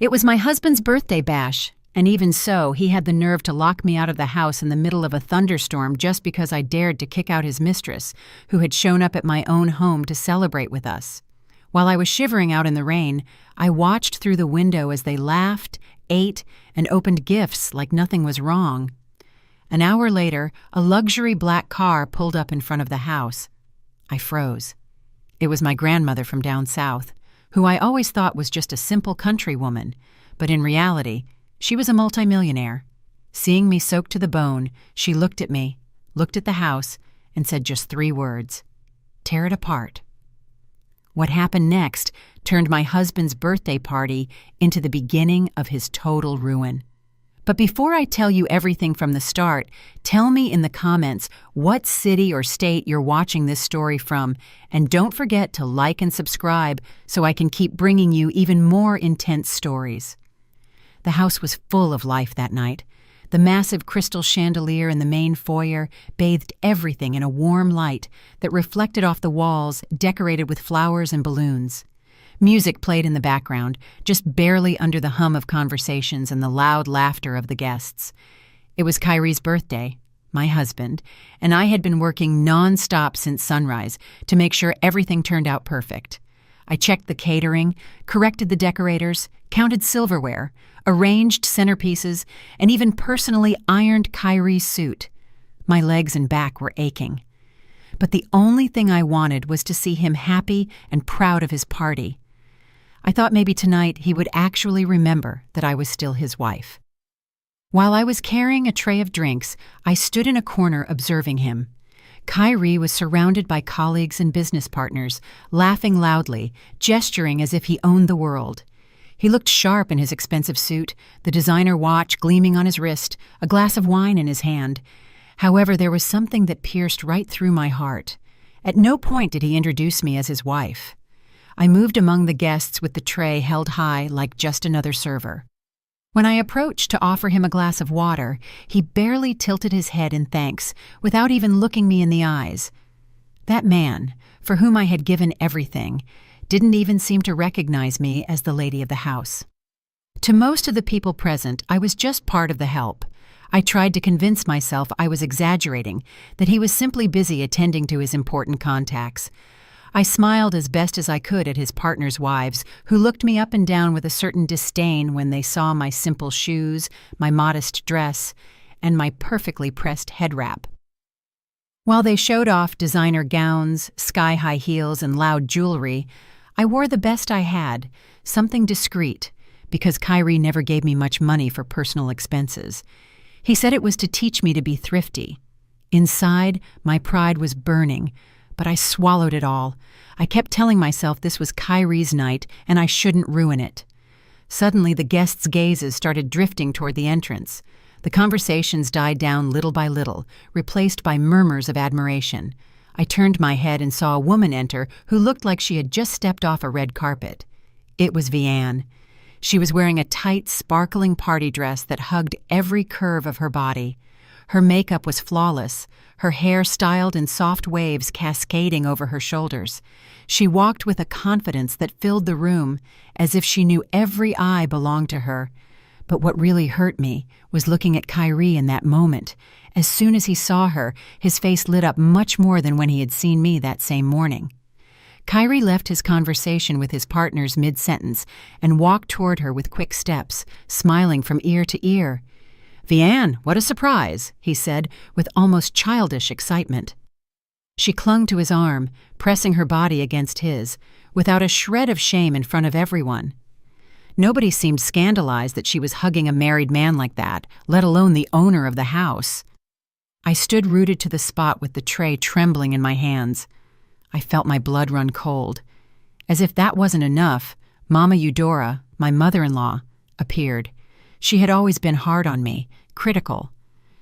It was my husband's birthday bash, and even so, he had the nerve to lock me out of the house in the middle of a thunderstorm just because I dared to kick out his mistress, who had shown up at my own home to celebrate with us. While I was shivering out in the rain, I watched through the window as they laughed, ate, and opened gifts like nothing was wrong. An hour later, a luxury black car pulled up in front of the house. I froze. It was my grandmother from down south, who I always thought was just a simple country woman, but in reality, she was a multimillionaire. Seeing me soaked to the bone, she looked at me, looked at the house, and said just 3 words: "Tear it apart." What happened next turned my husband's birthday party into the beginning of his total ruin. But before I tell you everything from the start, tell me in the comments what city or state you're watching this story from, and don't forget to like and subscribe so I can keep bringing you even more intense stories. The house was full of life that night. The massive crystal chandelier in the main foyer bathed everything in a warm light that reflected off the walls decorated with flowers and balloons. Music played in the background, just barely under the hum of conversations and the loud laughter of the guests. It was Kyrie's birthday, my husband, and I had been working non-stop since sunrise to make sure everything turned out perfect. I checked the catering, corrected the decorators, counted silverware, arranged centerpieces, and even personally ironed Kyrie's suit. My legs and back were aching. But the only thing I wanted was to see him happy and proud of his party. I thought maybe tonight he would actually remember that I was still his wife. While I was carrying a tray of drinks, I stood in a corner observing him. Kyrie was surrounded by colleagues and business partners, laughing loudly, gesturing as if he owned the world. He looked sharp in his expensive suit, the designer watch gleaming on his wrist, a glass of wine in his hand. However, there was something that pierced right through my heart. At no point did he introduce me as his wife. I moved among the guests with the tray held high like just another server. When I approached to offer him a glass of water, he barely tilted his head in thanks, without even looking me in the eyes. That man, for whom I had given everything, didn't even seem to recognize me as the lady of the house. To most of the people present, I was just part of the help. I tried to convince myself I was exaggerating, that he was simply busy attending to his important contacts. I smiled as best as I could at his partners' wives, who looked me up and down with a certain disdain when they saw my simple shoes, my modest dress, and my perfectly pressed head wrap. While they showed off designer gowns, sky-high heels, and loud jewelry, I wore the best I had, something discreet, because Kyrie never gave me much money for personal expenses. He said it was to teach me to be thrifty. Inside, my pride was burning, but I swallowed it all. I kept telling myself this was Kyrie's night and I shouldn't ruin it. Suddenly, the guests' gazes started drifting toward the entrance. The conversations died down little by little, replaced by murmurs of admiration. I turned my head and saw a woman enter who looked like she had just stepped off a red carpet. It was Vianne. She was wearing a tight, sparkling party dress that hugged every curve of her body. Her makeup was flawless, her hair styled in soft waves cascading over her shoulders. She walked with a confidence that filled the room, as if she knew every eye belonged to her. But what really hurt me was looking at Kyrie in that moment. As soon as he saw her, his face lit up much more than when he had seen me that same morning. Kyrie left his conversation with his partners mid-sentence and walked toward her with quick steps, smiling from ear to ear. "Vianne, what a surprise," he said, with almost childish excitement. She clung to his arm, pressing her body against his, without a shred of shame in front of everyone. Nobody seemed scandalized that she was hugging a married man like that, let alone the owner of the house. I stood rooted to the spot with the tray trembling in my hands. I felt my blood run cold. As if that wasn't enough, Mama Eudora, my mother-in-law, appeared. She had always been hard on me, critical.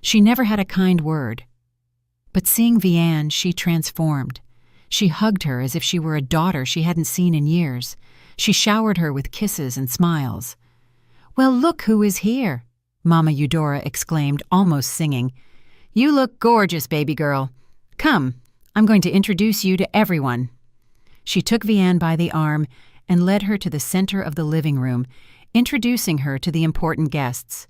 She never had a kind word. But seeing Vianne, she transformed. She hugged her as if she were a daughter she hadn't seen in years. She showered her with kisses and smiles. "Well, look who is here," Mama Eudora exclaimed, almost singing. "You look gorgeous, baby girl. Come, I'm going to introduce you to everyone." She took Vianne by the arm and led her to the center of the living room, introducing her to the important guests.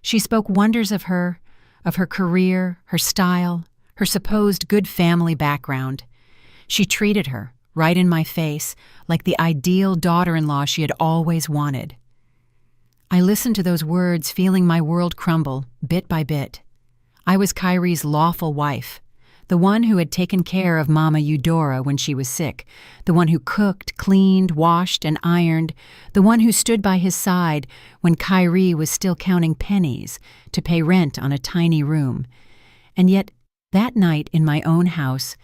She spoke wonders of her career, her style, her supposed good family background. She treated her, right in my face, like the ideal daughter-in-law she had always wanted. I listened to those words, feeling my world crumble, bit by bit. I was Kyrie's lawful wife, the one who had taken care of Mama Eudora when she was sick, the one who cooked, cleaned, washed, and ironed, the one who stood by his side when Kyrie was still counting pennies to pay rent on a tiny room. And yet, that night in my own house,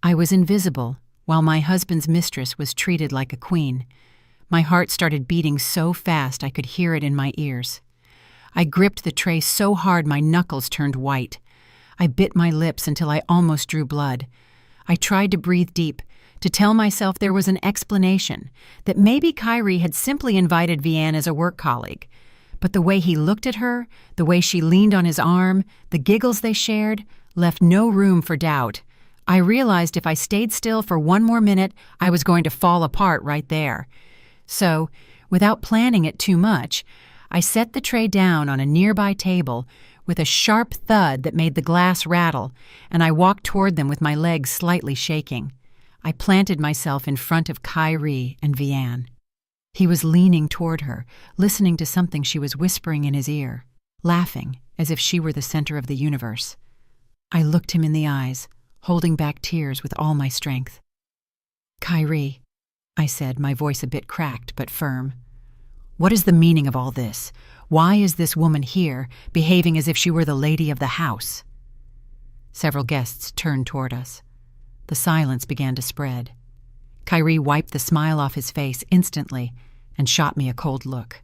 I was invisible while my husband's mistress was treated like a queen. My heart started beating so fast I could hear it in my ears. I gripped the tray so hard my knuckles turned white. I bit my lips until I almost drew blood. I tried to breathe deep, to tell myself there was an explanation, that maybe Kyrie had simply invited Vianne as a work colleague. But the way he looked at her, the way she leaned on his arm, the giggles they shared, left no room for doubt. I realized if I stayed still for one more minute, I was going to fall apart right there. So, without planning it too much, I set the tray down on a nearby table with a sharp thud that made the glass rattle, and I walked toward them with my legs slightly shaking. I planted myself in front of Kyrie and Vianne. He was leaning toward her, listening to something she was whispering in his ear, laughing as if she were the center of the universe. I looked him in the eyes, holding back tears with all my strength. "Kyrie," I said, my voice a bit cracked but firm. "What is the meaning of all this? Why is this woman here, behaving as if she were the lady of the house?" Several guests turned toward us. The silence began to spread. Kyrie wiped the smile off his face instantly and shot me a cold look.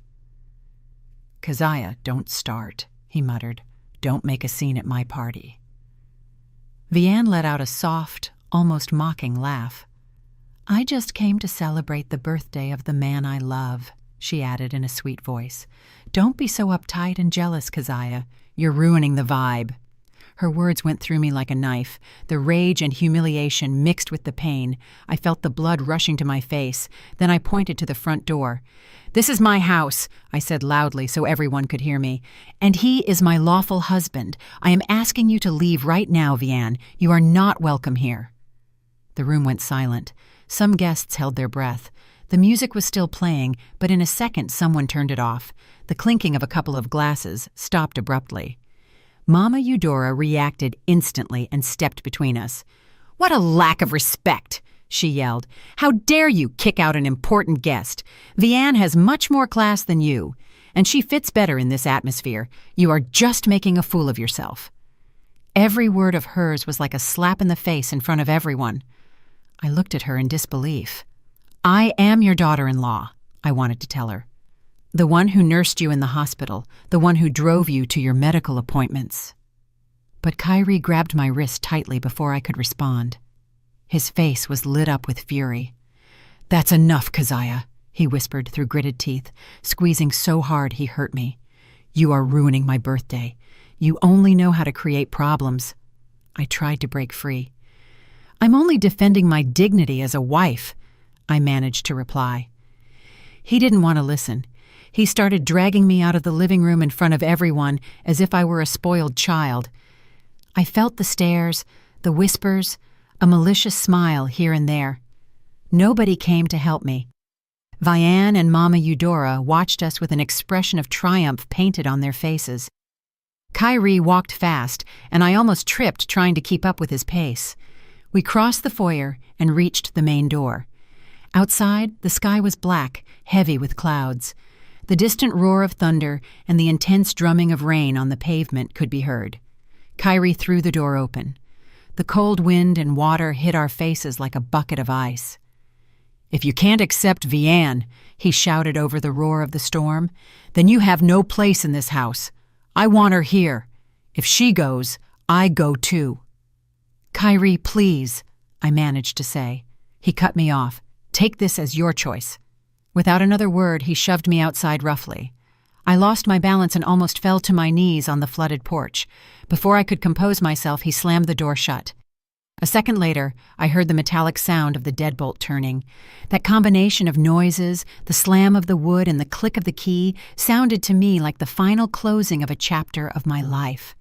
"Keziah, don't start," he muttered. "Don't make a scene at my party." Vianne let out a soft, almost mocking laugh. "I just came to celebrate the birthday of the man I love," she added in a sweet voice. "Don't be so uptight and jealous, Keziah. You're ruining the vibe." Her words went through me like a knife. The rage and humiliation mixed with the pain. I felt the blood rushing to my face. Then I pointed to the front door. "This is my house," I said loudly so everyone could hear me. "And he is my lawful husband. I am asking you to leave right now, Vianne. You are not welcome here." The room went silent. Some guests held their breath. The music was still playing, but in a second someone turned it off. The clinking of a couple of glasses stopped abruptly. Mama Eudora reacted instantly and stepped between us. "What a lack of respect!" she yelled. "How dare you kick out an important guest? Vianne has much more class than you, and she fits better in this atmosphere. You are just making a fool of yourself." Every word of hers was like a slap in the face in front of everyone. I looked at her in disbelief. "I am your daughter-in-law," I wanted to tell her. "The one who nursed you in the hospital, the one who drove you to your medical appointments." But Kyrie grabbed my wrist tightly before I could respond. His face was lit up with fury. "That's enough, Keziah," he whispered through gritted teeth, squeezing so hard he hurt me. "You are ruining my birthday. You only know how to create problems." I tried to break free. "I'm only defending my dignity as a wife," I managed to reply. He didn't want to listen. He started dragging me out of the living room in front of everyone as if I were a spoiled child. I felt the stares, the whispers, a malicious smile here and there. Nobody came to help me. Vianne and Mama Eudora watched us with an expression of triumph painted on their faces. Kyrie walked fast, and I almost tripped trying to keep up with his pace. We crossed the foyer and reached the main door. Outside, the sky was black, heavy with clouds. The distant roar of thunder and the intense drumming of rain on the pavement could be heard. Kyrie threw the door open. The cold wind and water hit our faces like a bucket of ice. "If you can't accept Vianne," he shouted over the roar of the storm, "then you have no place in this house. I want her here. If she goes, I go too." "Kyrie, please," I managed to say. He cut me off. "Take this as your choice." Without another word, he shoved me outside roughly. I lost my balance and almost fell to my knees on the flooded porch. Before I could compose myself, he slammed the door shut. A second later, I heard the metallic sound of the deadbolt turning. That combination of noises, the slam of the wood and the click of the key, sounded to me like the final closing of a chapter of my life.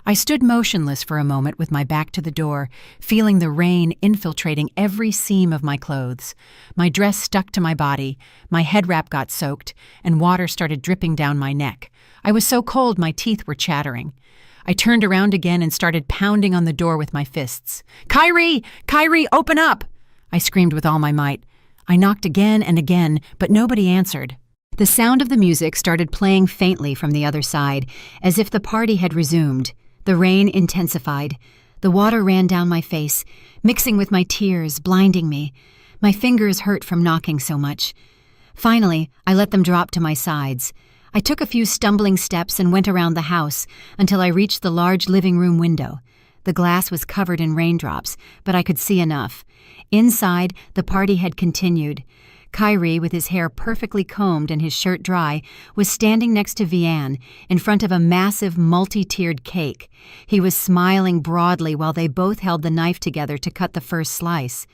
I stood motionless for a moment with my back to the door, feeling the rain infiltrating every seam of my clothes. My dress stuck to my body, my head wrap got soaked, and water started dripping down my neck. I was so cold my teeth were chattering. I turned around again and started pounding on the door with my fists. "Kyrie! Kyrie, open up!" I screamed with all my might. I knocked again and again, but nobody answered. The sound of the music started playing faintly from the other side, as if the party had resumed. The rain intensified. The water ran down my face, mixing with my tears, blinding me. My fingers hurt from knocking so much. Finally, I let them drop to my sides. I took a few stumbling steps and went around the house until I reached the large living room window. The glass was covered in raindrops, but I could see enough. Inside, the party had continued. Kyrie, with his hair perfectly combed and his shirt dry, was standing next to Vianne, in front of a massive multi-tiered cake. He was smiling broadly while they both held the knife together to cut the first slice.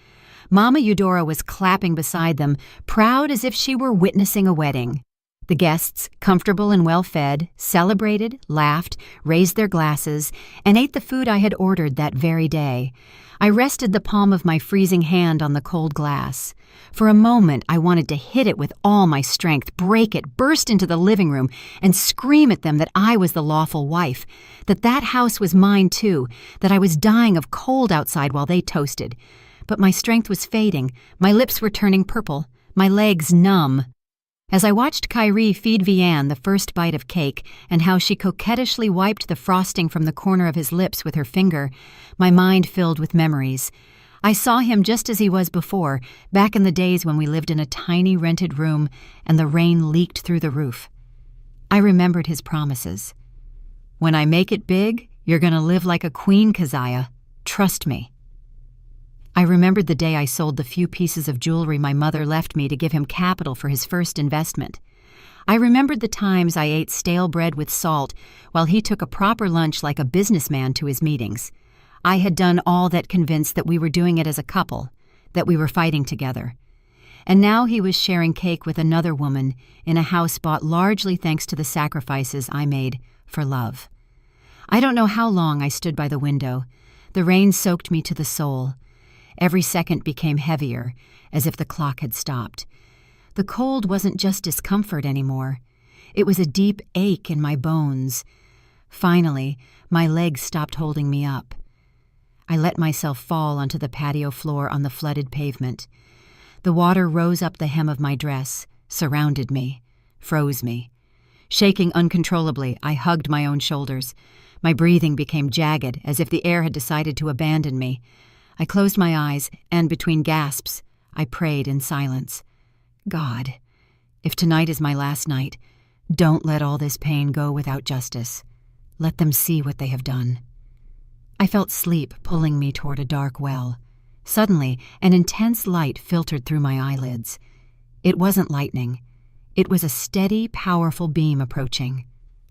Mama Eudora was clapping beside them, proud as if she were witnessing a wedding. The guests, comfortable and well-fed, celebrated, laughed, raised their glasses, and ate the food I had ordered that very day. I rested the palm of my freezing hand on the cold glass. For a moment, I wanted to hit it with all my strength, break it, burst into the living room, and scream at them that I was the lawful wife, that house was mine too, that I was dying of cold outside while they toasted. But my strength was fading, my lips were turning purple, my legs numb. As I watched Kyrie feed Vianne the first bite of cake and how she coquettishly wiped the frosting from the corner of his lips with her finger, my mind filled with memories. I saw him just as he was before, back in the days when we lived in a tiny rented room and the rain leaked through the roof. I remembered his promises. "When I make it big, you're going to live like a queen, Keziah. Trust me." I remembered the day I sold the few pieces of jewelry my mother left me to give him capital for his first investment. I remembered the times I ate stale bread with salt while he took a proper lunch like a businessman to his meetings. I had done all that convinced that we were doing it as a couple, that we were fighting together. And now he was sharing cake with another woman in a house bought largely thanks to the sacrifices I made for love. I don't know how long I stood by the window. The rain soaked me to the soul. Every second became heavier, as if the clock had stopped. The cold wasn't just discomfort anymore. It was a deep ache in my bones. Finally, my legs stopped holding me up. I let myself fall onto the patio floor on the flooded pavement. The water rose up the hem of my dress, surrounded me, froze me. Shaking uncontrollably, I hugged my own shoulders. My breathing became jagged, as if the air had decided to abandon me. I closed my eyes, and between gasps, I prayed in silence. God, if tonight is my last night, don't let all this pain go without justice. Let them see what they have done. I felt sleep pulling me toward a dark well. Suddenly, an intense light filtered through my eyelids. It wasn't lightning. It was a steady, powerful beam approaching.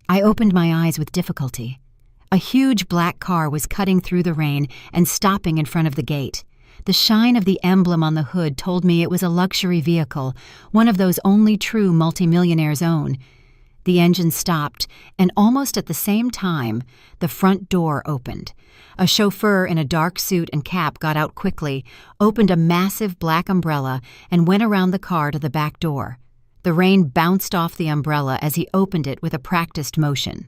I opened my eyes with difficulty. A huge black car was cutting through the rain and stopping in front of the gate. The shine of the emblem on the hood told me it was a luxury vehicle, one of those only true multimillionaires own. The engine stopped, and almost at the same time, the front door opened. A chauffeur in a dark suit and cap got out quickly, opened a massive black umbrella, and went around the car to the back door. The rain bounced off the umbrella as he opened it with a practiced motion.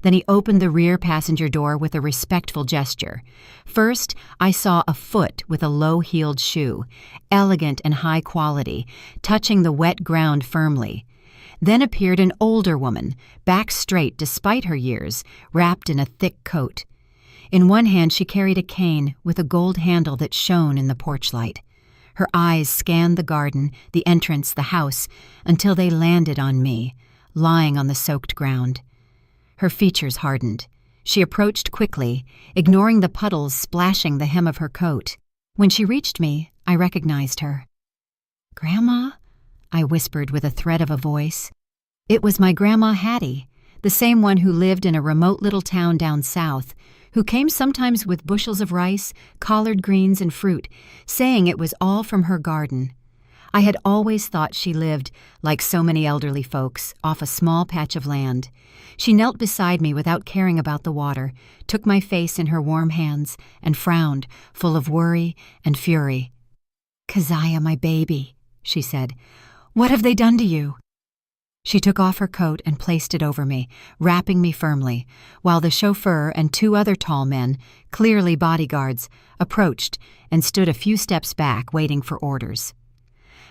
Then he opened the rear passenger door with a respectful gesture. First, I saw a foot with a low-heeled shoe, elegant and high quality, touching the wet ground firmly. Then appeared an older woman, back straight despite her years, wrapped in a thick coat. In one hand she carried a cane with a gold handle that shone in the porch light. Her eyes scanned the garden, the entrance, the house, until they landed on me, lying on the soaked ground. Her features hardened. She approached quickly, ignoring the puddles splashing the hem of her coat. When she reached me, I recognized her. "Grandma?" I whispered with a thread of a voice. It was my Grandma Hattie, the same one who lived in a remote little town down south, who came sometimes with bushels of rice, collard greens, and fruit, saying it was all from her garden. I had always thought she lived, like so many elderly folks, off a small patch of land. She knelt beside me without caring about the water, took my face in her warm hands, and frowned, full of worry and fury. "Keziah, my baby," she said, "what have they done to you?" She took off her coat and placed it over me, wrapping me firmly, while the chauffeur and 2 other tall men, clearly bodyguards, approached and stood a few steps back, waiting for orders.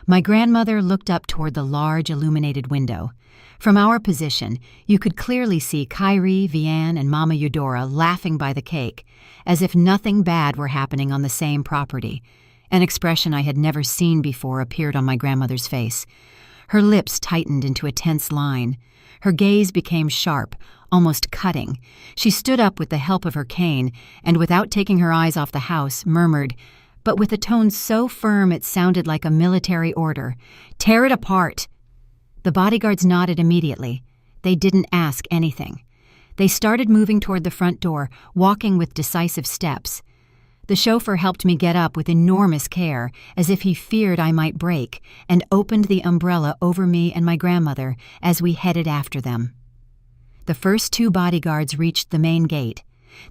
My grandmother looked up toward the large illuminated window. From our position, you could clearly see Kyrie, Vianne, and Mama Eudora laughing by the cake, as if nothing bad were happening on the same property. An expression I had never seen before appeared on my grandmother's face. Her lips tightened into a tense line. Her gaze became sharp, almost cutting. She stood up with the help of her cane, and without taking her eyes off the house, murmured, but with a tone so firm it sounded like a military order, "Tear it apart!" The bodyguards nodded immediately. They didn't ask anything. They started moving toward the front door, walking with decisive steps. The chauffeur helped me get up with enormous care, as if he feared I might break, and opened the umbrella over me and my grandmother as we headed after them. The first 2 bodyguards reached the main gate.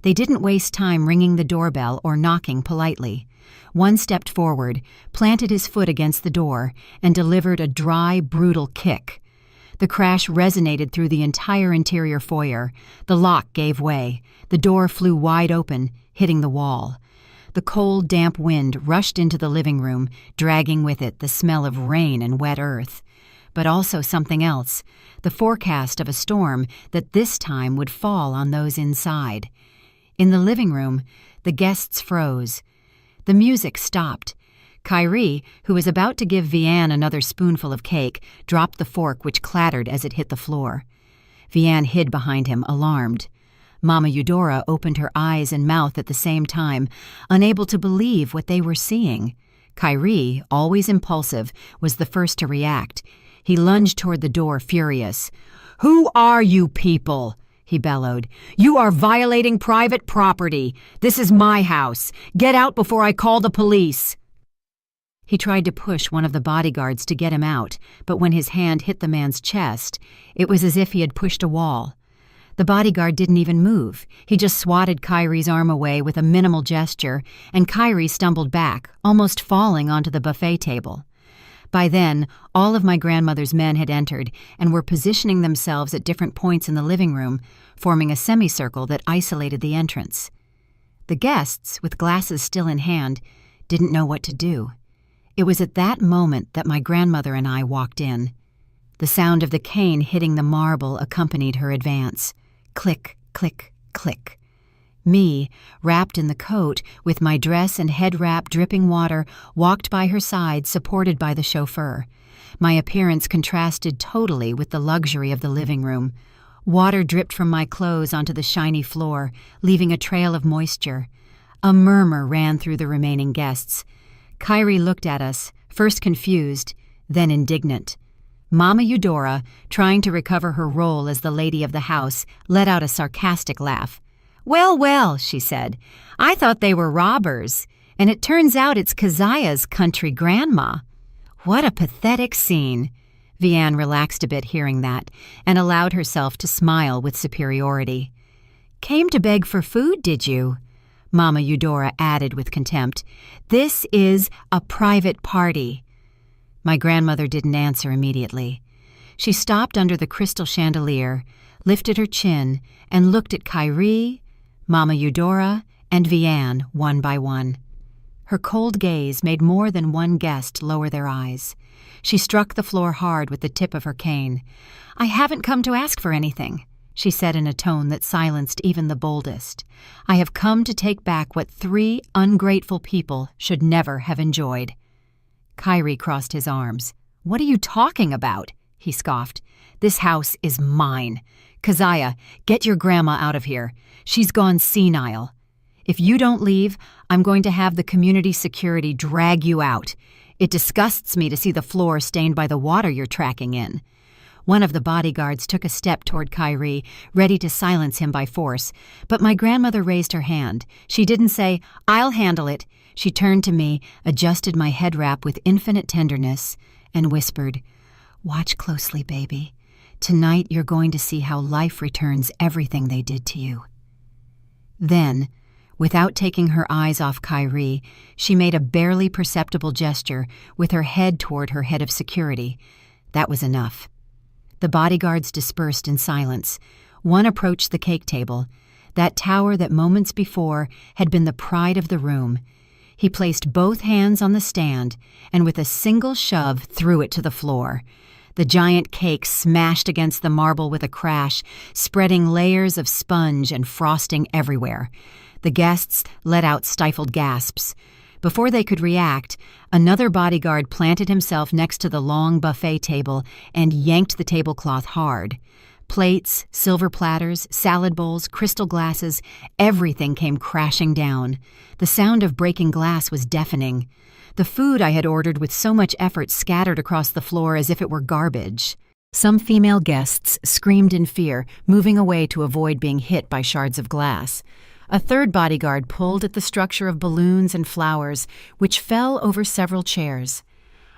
They didn't waste time ringing the doorbell or knocking politely. One stepped forward, planted his foot against the door, and delivered a dry, brutal kick. The crash resonated through the entire interior foyer. The lock gave way. The door flew wide open, hitting the wall. The cold, damp wind rushed into the living room, dragging with it the smell of rain and wet earth. But also something else, the forecast of a storm that this time would fall on those inside. In the living room, the guests froze. The music stopped. Kyrie, who was about to give Vianne another spoonful of cake, dropped the fork, which clattered as it hit the floor. Vianne hid behind him, alarmed. Mama Eudora opened her eyes and mouth at the same time, unable to believe what they were seeing. Kyrie, always impulsive, was the first to react. He lunged toward the door, furious. "Who are you people?" he bellowed. "You are violating private property. This is my house. Get out before I call the police." He tried to push one of the bodyguards to get him out, but when his hand hit the man's chest, it was as if he had pushed a wall. The bodyguard didn't even move. He just swatted Kyrie's arm away with a minimal gesture, and Kyrie stumbled back, almost falling onto the buffet table. By then, all of my grandmother's men had entered and were positioning themselves at different points in the living room, forming a semicircle that isolated the entrance. The guests, with glasses still in hand, didn't know what to do. It was at that moment that my grandmother and I walked in. The sound of the cane hitting the marble accompanied her advance. Click, click, click. Me, wrapped in the coat, with my dress and head wrap dripping water, walked by her side, supported by the chauffeur. My appearance contrasted totally with the luxury of the living room. Water dripped from my clothes onto the shiny floor, leaving a trail of moisture. A murmur ran through the remaining guests. Kyrie looked at us, first confused, then indignant. Mama Eudora, trying to recover her role as the lady of the house, let out a sarcastic laugh. "Well, well," she said, "I thought they were robbers, and it turns out it's Keziah's country grandma. What a pathetic scene." Vianne relaxed a bit hearing that, and allowed herself to smile with superiority. "Came to beg for food, did you?" Mama Eudora added with contempt. "This is a private party." My grandmother didn't answer immediately. She stopped under the crystal chandelier, lifted her chin, and looked at Kyrie, Mama Eudora, and Vianne one by one. Her cold gaze made more than one guest lower their eyes. She struck the floor hard with the tip of her cane. "I haven't come to ask for anything," she said in a tone that silenced even the boldest. "I have come to take back what 3 ungrateful people should never have enjoyed." Kyrie crossed his arms. "What are you talking about?" he scoffed. "This house is mine. Keziah, get your grandma out of here. She's gone senile. If you don't leave, I'm going to have the community security drag you out. It disgusts me to see the floor stained by the water you're tracking in." One of the bodyguards took a step toward Kyrie, ready to silence him by force, but my grandmother raised her hand. She didn't say, "I'll handle it." She turned to me, adjusted my head wrap with infinite tenderness, and whispered, "Watch closely, baby. Tonight you're going to see how life returns everything they did to you." Then, without taking her eyes off Kyrie, she made a barely perceptible gesture with her head toward her head of security. That was enough. The bodyguards dispersed in silence. One approached the cake table, that tower that moments before had been the pride of the room. He placed both hands on the stand and with a single shove threw it to the floor. The giant cake smashed against the marble with a crash, spreading layers of sponge and frosting everywhere. The guests let out stifled gasps. Before they could react, another bodyguard planted himself next to the long buffet table and yanked the tablecloth hard. Plates, silver platters, salad bowls, crystal glasses, everything came crashing down. The sound of breaking glass was deafening. The food I had ordered with so much effort scattered across the floor as if it were garbage. Some female guests screamed in fear, moving away to avoid being hit by shards of glass. A third bodyguard pulled at the structure of balloons and flowers, which fell over several chairs.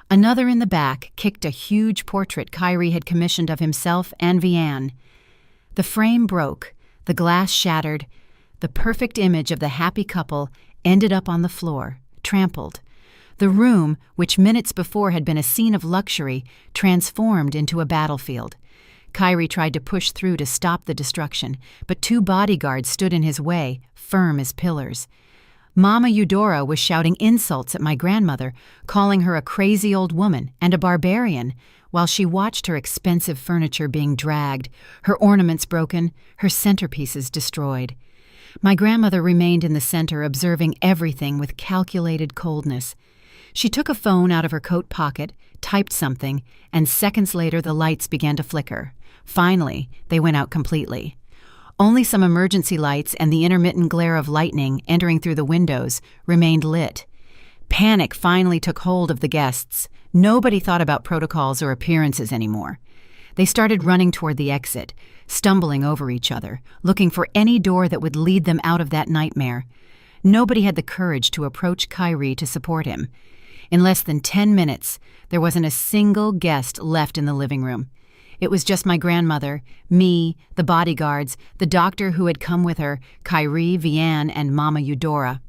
Another in the back kicked a huge portrait Kyrie had commissioned of himself and Vianne. The frame broke, the glass shattered. The perfect image of the happy couple ended up on the floor, trampled. The room, which minutes before had been a scene of luxury, transformed into a battlefield. Kyrie tried to push through to stop the destruction, but two bodyguards stood in his way, firm as pillars. Mama Eudora was shouting insults at my grandmother, calling her a crazy old woman and a barbarian, while she watched her expensive furniture being dragged, her ornaments broken, her centerpieces destroyed. My grandmother remained in the center, observing everything with calculated coldness. She took a phone out of her coat pocket, typed something, and seconds later the lights began to flicker. Finally, they went out completely. Only some emergency lights and the intermittent glare of lightning entering through the windows remained lit. Panic finally took hold of the guests. Nobody thought about protocols or appearances anymore. They started running toward the exit, stumbling over each other, looking for any door that would lead them out of that nightmare. Nobody had the courage to approach Kyrie to support him. In less than 10 minutes, there wasn't a single guest left in the living room. It was just my grandmother, me, the bodyguards, the doctor who had come with her, Kyrie, Vianne, and Mama Eudora.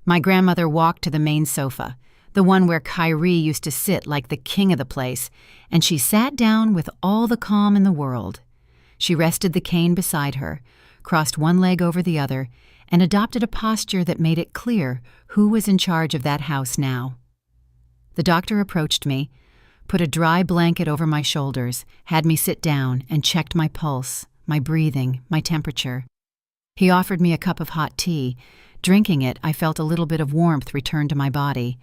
My grandmother walked to the main sofa, the one where Kyrie used to sit like the king of the place, and she sat down with all the calm in the world. She rested the cane beside her, crossed one leg over the other, and adopted a posture that made it clear who was in charge of that house now. The doctor approached me, put a dry blanket over my shoulders, had me sit down, and checked my pulse, my breathing, my temperature. He offered me a cup of hot tea. Drinking it, I felt a little bit of warmth return to my body.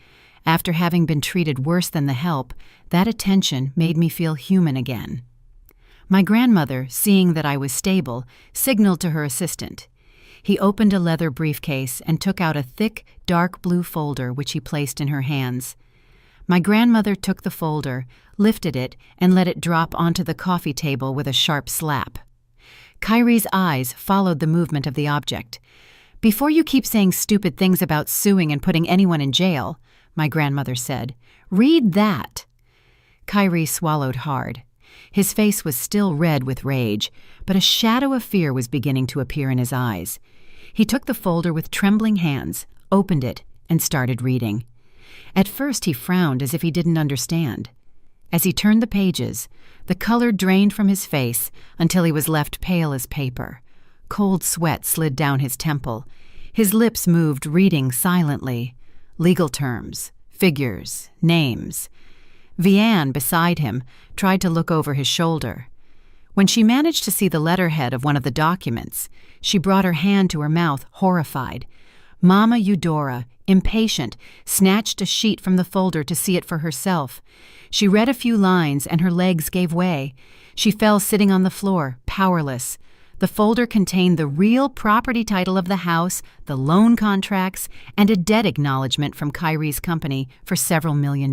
After having been treated worse than the help, that attention made me feel human again. My grandmother, seeing that I was stable, signaled to her assistant. He opened a leather briefcase and took out a thick, dark blue folder which he placed in her hands. My grandmother took the folder, lifted it, and let it drop onto the coffee table with a sharp slap. Kyrie's eyes followed the movement of the object. "Before you keep saying stupid things about suing and putting anyone in jail," my grandmother said, "read that." Kyrie swallowed hard. His face was still red with rage, but a shadow of fear was beginning to appear in his eyes. He took the folder with trembling hands, opened it, and started reading. At first he frowned as if he didn't understand. As he turned the pages, the color drained from his face until he was left pale as paper. Cold sweat slid down his temple. His lips moved, reading silently. Legal terms, figures, names. Vianne, beside him, tried to look over his shoulder. When she managed to see the letterhead of one of the documents, she brought her hand to her mouth, horrified. Mama Eudora, impatient, snatched a sheet from the folder to see it for herself. She read a few lines and her legs gave way. She fell sitting on the floor, powerless. The folder contained the real property title of the house, the loan contracts, and a debt acknowledgement from Kyrie's company for several $1 million.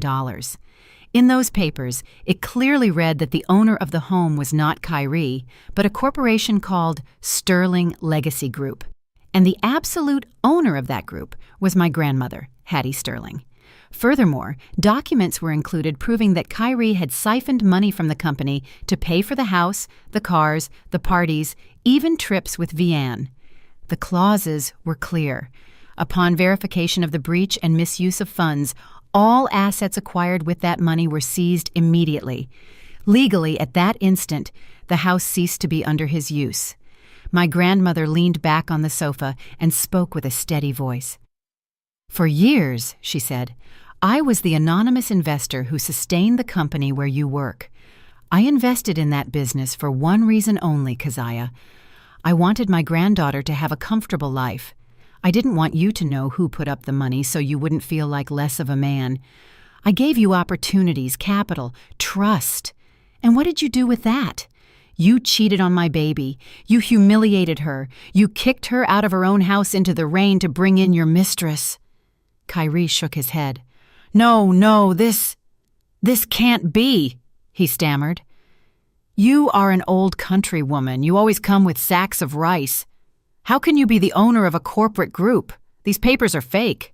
In those papers, it clearly read that the owner of the home was not Kyrie, but a corporation called Sterling Legacy Group. And the absolute owner of that group was my grandmother, Hattie Sterling. Furthermore, documents were included proving that Kyrie had siphoned money from the company to pay for the house, the cars, the parties, even trips with Vianne. The clauses were clear. Upon verification of the breach and misuse of funds, all assets acquired with that money were seized immediately. Legally, at that instant, the house ceased to be under his use. My grandmother leaned back on the sofa and spoke with a steady voice. "For years," she said, "I was the anonymous investor who sustained the company where you work. I invested in that business for one reason only, Keziah. I wanted my granddaughter to have a comfortable life. I didn't want you to know who put up the money so you wouldn't feel like less of a man. I gave you opportunities, capital, trust. And what did you do with that? You cheated on my baby. You humiliated her. You kicked her out of her own house into the rain to bring in your mistress." Kyrie shook his head. No, this can't be," he stammered. "You are an old country woman. You always come with sacks of rice. How can you be the owner of a corporate group? These papers are fake.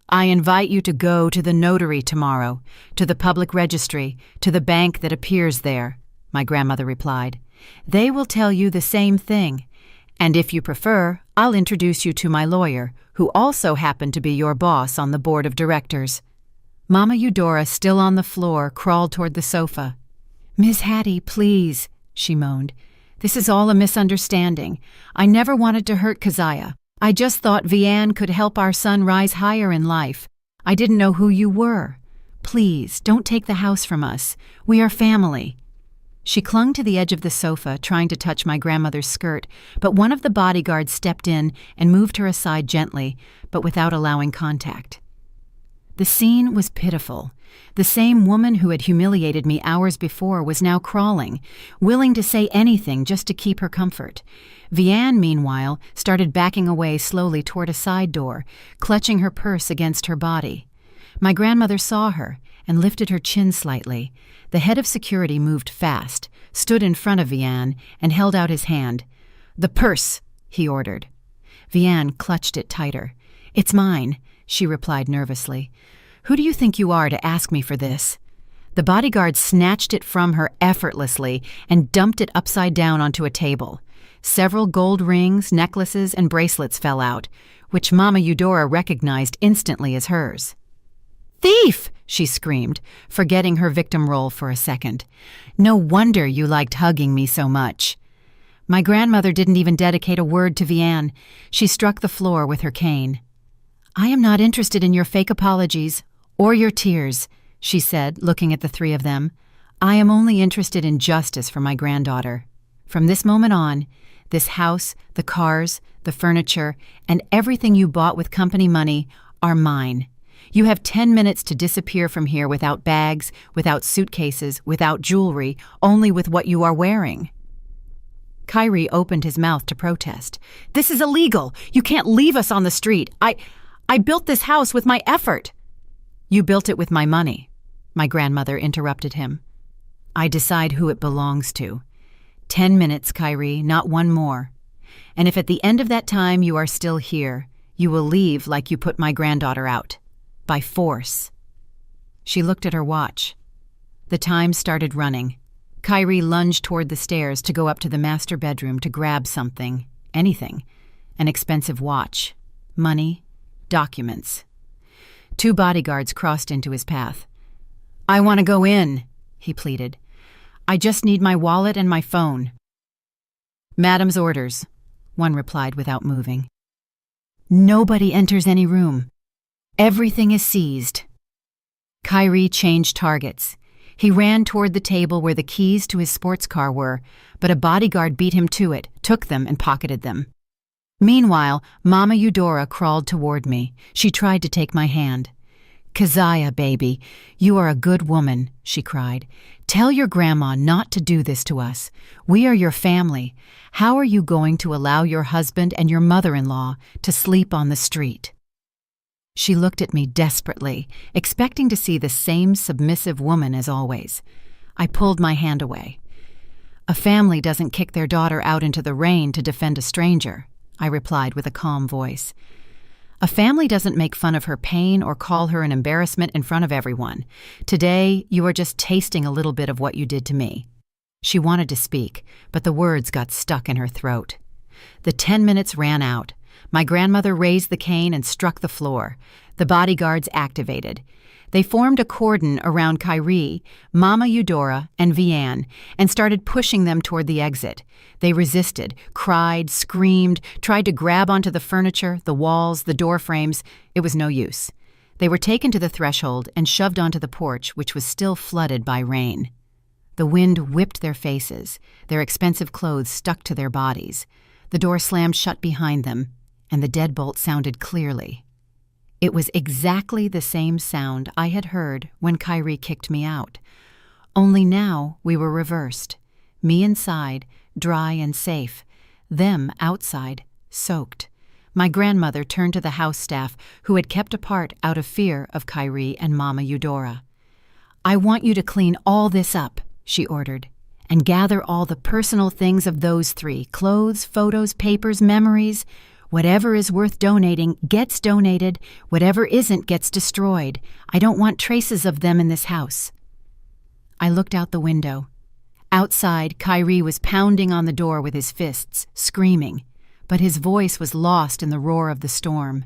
I invite you to go to the notary tomorrow, to the public registry, to the bank that appears there," my grandmother replied. "They will tell you the same thing. And if you prefer, I'll introduce you to my lawyer, who also happened to be your boss on the board of directors." Mama Eudora, still on the floor, crawled toward the sofa. "Miss Hattie, please," she moaned. "This is all a misunderstanding. I never wanted to hurt Keziah. I just thought Vianne could help our son rise higher in life. I didn't know who you were. Please, don't take the house from us. We are family." She clung to the edge of the sofa, trying to touch my grandmother's skirt, but one of the bodyguards stepped in and moved her aside gently, but without allowing contact. The scene was pitiful. The same woman who had humiliated me hours before was now crawling, willing to say anything just to keep her comfort. Vianne, meanwhile, started backing away slowly toward a side door, clutching her purse against her body. My grandmother saw her and lifted her chin slightly. The head of security moved fast, stood in front of Vianne, and held out his hand. "The purse," he ordered. Vianne clutched it tighter. "It's mine," she replied nervously. "Who do you think you are to ask me for this?" The bodyguard snatched it from her effortlessly and dumped it upside down onto a table. Several gold rings, necklaces, and bracelets fell out, which Mama Eudora recognized instantly as hers. "Thief!" she screamed, forgetting her victim role for a second. "No wonder you liked hugging me so much." My grandmother didn't even dedicate a word to Vianne. She struck the floor with her cane. "I am not interested in your fake apologies or your tears," she said, looking at the three of them. "I am only interested in justice for my granddaughter. From this moment on, this house, the cars, the furniture, and everything you bought with company money are mine. You have 10 minutes to disappear from here without bags, without suitcases, without jewelry, only with what you are wearing." Kyrie opened his mouth to protest. "This is illegal. You can't leave us on the street. I built this house with my effort." "You built it with my money," my grandmother interrupted him. "I decide who it belongs to. 10 minutes, Kyrie, not one more. And if at the end of that time you are still here, you will leave like you put my granddaughter out. By force." She looked at her watch. The time started running. Kyrie lunged toward the stairs to go up to the master bedroom to grab something, anything, an expensive watch, money, documents. 2 bodyguards crossed into his path. "I want to go in," he pleaded. "I just need my wallet and my phone." "Madam's orders," one replied without moving. "Nobody enters any room. Everything is seized." Kyrie changed targets. He ran toward the table where the keys to his sports car were, but a bodyguard beat him to it, took them, and pocketed them. Meanwhile, Mama Eudora crawled toward me. She tried to take my hand. "Keziah, baby, you are a good woman," she cried. "Tell your grandma not to do this to us. We are your family. How are you going to allow your husband and your mother-in-law to sleep on the street?" She looked at me desperately, expecting to see the same submissive woman as always. I pulled my hand away. "A family doesn't kick their daughter out into the rain to defend a stranger," I replied with a calm voice. "A family doesn't make fun of her pain or call her an embarrassment in front of everyone. Today, you are just tasting a little bit of what you did to me." She wanted to speak, but the words got stuck in her throat. The 10 minutes ran out. My grandmother raised the cane and struck the floor. The bodyguards activated. They formed a cordon around Kyrie, Mama Eudora, and Vianne, and started pushing them toward the exit. They resisted, cried, screamed, tried to grab onto the furniture, the walls, the door frames. It was no use. They were taken to the threshold and shoved onto the porch, which was still flooded by rain. The wind whipped their faces. Their expensive clothes stuck to their bodies. The door slammed shut behind them, and the deadbolt sounded clearly. It was exactly the same sound I had heard when Kyrie kicked me out. Only now we were reversed. Me inside, dry and safe. Them outside, soaked. My grandmother turned to the house staff, who had kept apart out of fear of Kyrie and Mama Eudora. "I want you to clean all this up," she ordered, "and gather all the personal things of those three, clothes, photos, papers, memories. Whatever is worth donating gets donated. Whatever isn't gets destroyed. I don't want traces of them in this house." I looked out the window. Outside, Kyrie was pounding on the door with his fists, screaming, but his voice was lost in the roar of the storm.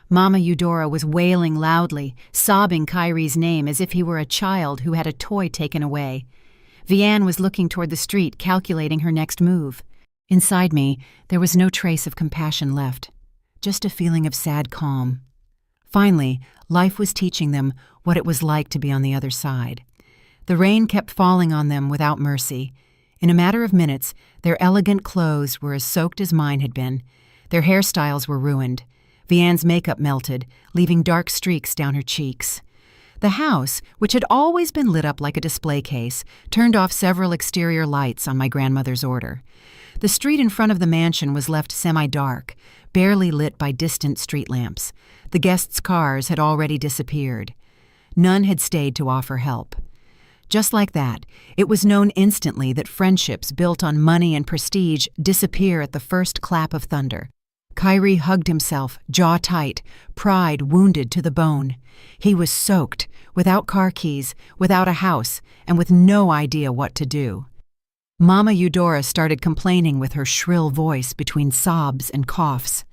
Mama Eudora was wailing loudly, sobbing Kyrie's name as if he were a child who had a toy taken away. Vianne was looking toward the street, calculating her next move. Inside me, there was no trace of compassion left, just a feeling of sad calm. Finally, life was teaching them what it was like to be on the other side. The rain kept falling on them without mercy. In a matter of minutes, their elegant clothes were as soaked as mine had been. Their hairstyles were ruined. Vianne's makeup melted, leaving dark streaks down her cheeks. The house, which had always been lit up like a display case, turned off several exterior lights on my grandmother's order. The street in front of the mansion was left semi-dark, barely lit by distant street lamps. The guests' cars had already disappeared. None had stayed to offer help. Just like that, it was known instantly that friendships built on money and prestige disappear at the first clap of thunder. Kyrie hugged himself, jaw tight, pride wounded to the bone. He was soaked, without car keys, without a house, and with no idea what to do. Mama Eudora started complaining with her shrill voice between sobs and coughs.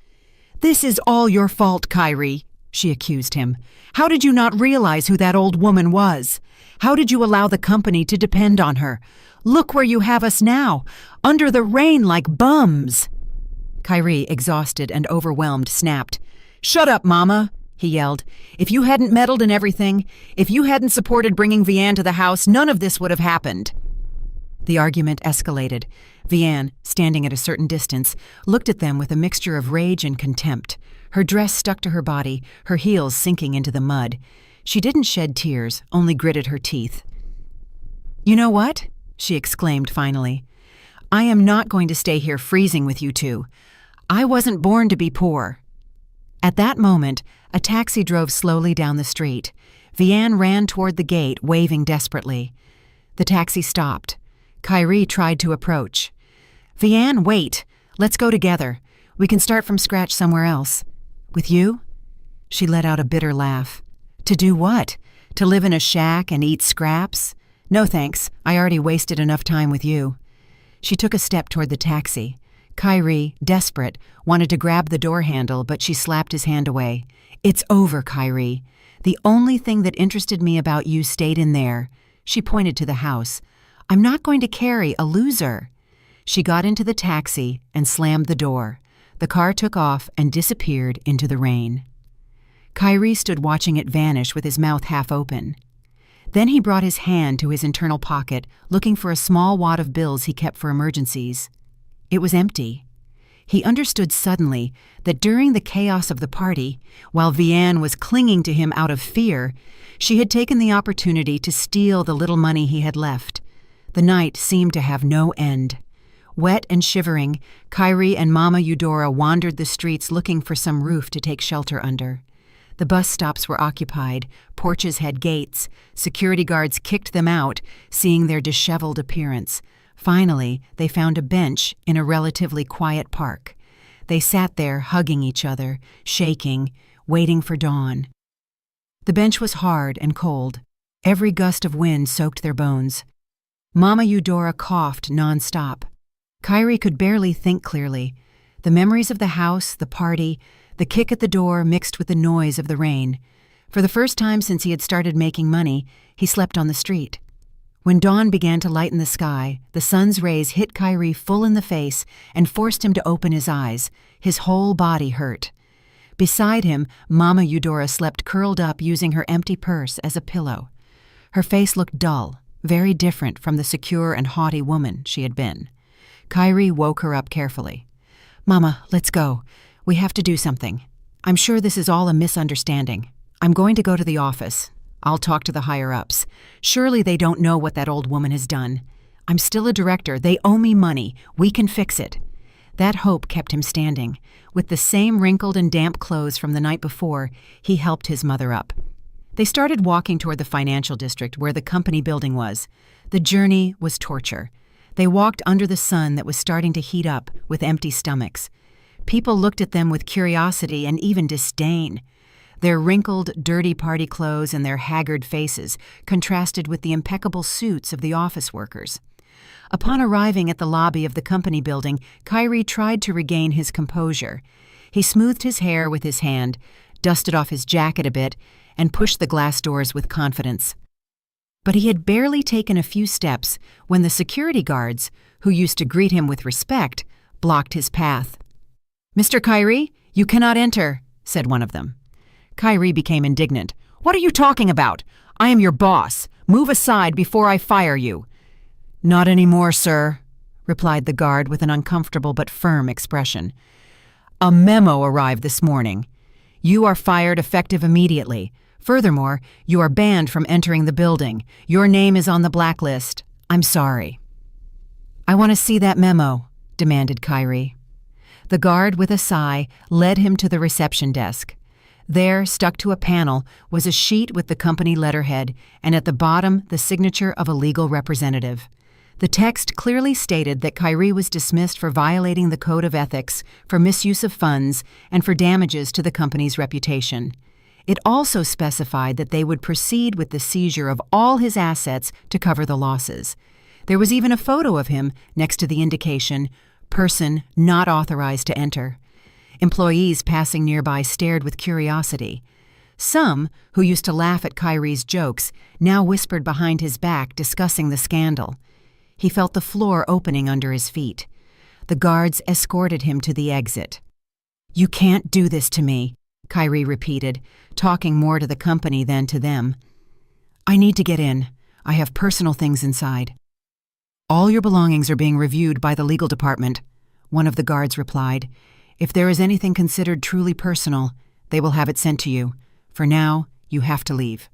"This is all your fault, Kyrie," she accused him. "How did you not realize who that old woman was? How did you allow the company to depend on her? Look where you have us now, under the rain like bums." Kyrie, exhausted and overwhelmed, snapped. "Shut up, Mama," he yelled. "If you hadn't meddled in everything, if you hadn't supported bringing Vianne to the house, none of this would have happened." The argument escalated. Vianne, standing at a certain distance, looked at them with a mixture of rage and contempt. Her dress stuck to her body, her heels sinking into the mud. She didn't shed tears, only gritted her teeth. "You know what?" she exclaimed finally. "I am not going to stay here freezing with you two. I wasn't born to be poor." At that moment, a taxi drove slowly down the street. Vianne ran toward the gate, waving desperately. The taxi stopped. Kyrie tried to approach. "Vianne, wait. Let's go together. We can start from scratch somewhere else." "With you?" She let out a bitter laugh. "To do what? To live in a shack and eat scraps? No thanks. I already wasted enough time with you." She took a step toward the taxi. Kyrie, desperate, wanted to grab the door handle, but she slapped his hand away. "It's over, Kyrie. The only thing that interested me about you stayed in there." She pointed to the house. "I'm not going to carry a loser." She got into the taxi and slammed the door. The car took off and disappeared into the rain. Kyrie stood watching it vanish with his mouth half open. Then he brought his hand to his internal pocket, looking for a small wad of bills he kept for emergencies. It was empty. He understood suddenly that during the chaos of the party, while Vianne was clinging to him out of fear, she had taken the opportunity to steal the little money he had left. The night seemed to have no end. Wet and shivering, Kyrie and Mama Eudora wandered the streets looking for some roof to take shelter under. The bus stops were occupied, porches had gates, security guards kicked them out, seeing their disheveled appearance. Finally, they found a bench in a relatively quiet park. They sat there, hugging each other, shaking, waiting for dawn. The bench was hard and cold. Every gust of wind soaked their bones. Mama Eudora coughed nonstop. Kyrie could barely think clearly. The memories of the house, the party, the kick at the door mixed with the noise of the rain. For the first time since he had started making money, he slept on the street. When dawn began to lighten the sky, the sun's rays hit Kyrie full in the face and forced him to open his eyes. His whole body hurt. Beside him, Mama Eudora slept curled up using her empty purse as a pillow. Her face looked dull, very different from the secure and haughty woman she had been. Kyrie woke her up carefully. "Mama, let's go. We have to do something. I'm sure this is all a misunderstanding. I'm going to go to the office. I'll talk to the higher-ups. Surely they don't know what that old woman has done. I'm still a director. They owe me money. We can fix it." That hope kept him standing. With the same wrinkled and damp clothes from the night before, he helped his mother up. They started walking toward the financial district where the company building was. The journey was torture. They walked under the sun that was starting to heat up with empty stomachs. People looked at them with curiosity and even disdain. Their wrinkled, dirty party clothes and their haggard faces contrasted with the impeccable suits of the office workers. Upon arriving at the lobby of the company building, Kyrie tried to regain his composure. He smoothed his hair with his hand, dusted off his jacket a bit, and pushed the glass doors with confidence. But he had barely taken a few steps when the security guards, who used to greet him with respect, blocked his path. "Mr. Kyrie, you cannot enter," said one of them. Kyrie became indignant. "What are you talking about? I am your boss. Move aside before I fire you." "Not anymore, sir," replied the guard with an uncomfortable but firm expression. "A memo arrived this morning. You are fired effective immediately. Furthermore, you are banned from entering the building. Your name is on the blacklist. I'm sorry." "I want to see that memo," demanded Kyrie. The guard, with a sigh, led him to the reception desk. There, stuck to a panel, was a sheet with the company letterhead, and at the bottom, the signature of a legal representative. The text clearly stated that Kyrie was dismissed for violating the code of ethics, for misuse of funds, and for damages to the company's reputation. It also specified that they would proceed with the seizure of all his assets to cover the losses. There was even a photo of him next to the indication, "Person not authorized to enter." Employees passing nearby stared with curiosity. Some, who used to laugh at Kyrie's jokes, now whispered behind his back, discussing the scandal. He felt the floor opening under his feet. The guards escorted him to the exit. "You can't do this to me," Kyrie repeated, talking more to the company than to them. "I need to get in. I have personal things inside." "All your belongings are being reviewed by the legal department," one of the guards replied. "If there is anything considered truly personal, they will have it sent to you. For now, you have to leave."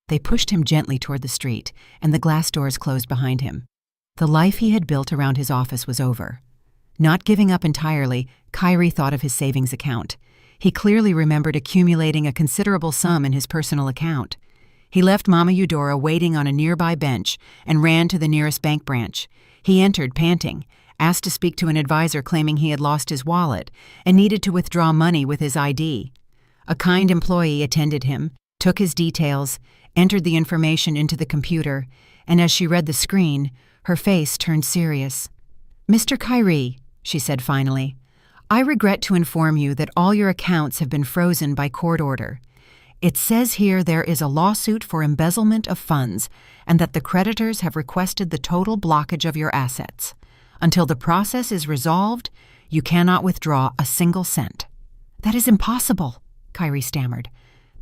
They pushed him gently toward the street, and the glass doors closed behind him. The life he had built around his office was over. Not giving up entirely, Kyrie thought of his savings account. He clearly remembered accumulating a considerable sum in his personal account. He left Mama Eudora waiting on a nearby bench and ran to the nearest bank branch. He entered, panting, asked to speak to an advisor claiming he had lost his wallet and needed to withdraw money with his ID. A kind employee attended him, took his details, entered the information into the computer, and as she read the screen, her face turned serious. "Mr. Kyrie," she said finally, "I regret to inform you that all your accounts have been frozen by court order. It says here there is a lawsuit for embezzlement of funds and that the creditors have requested the total blockage of your assets. Until the process is resolved, you cannot withdraw a single cent." "That is impossible," Kyrie stammered.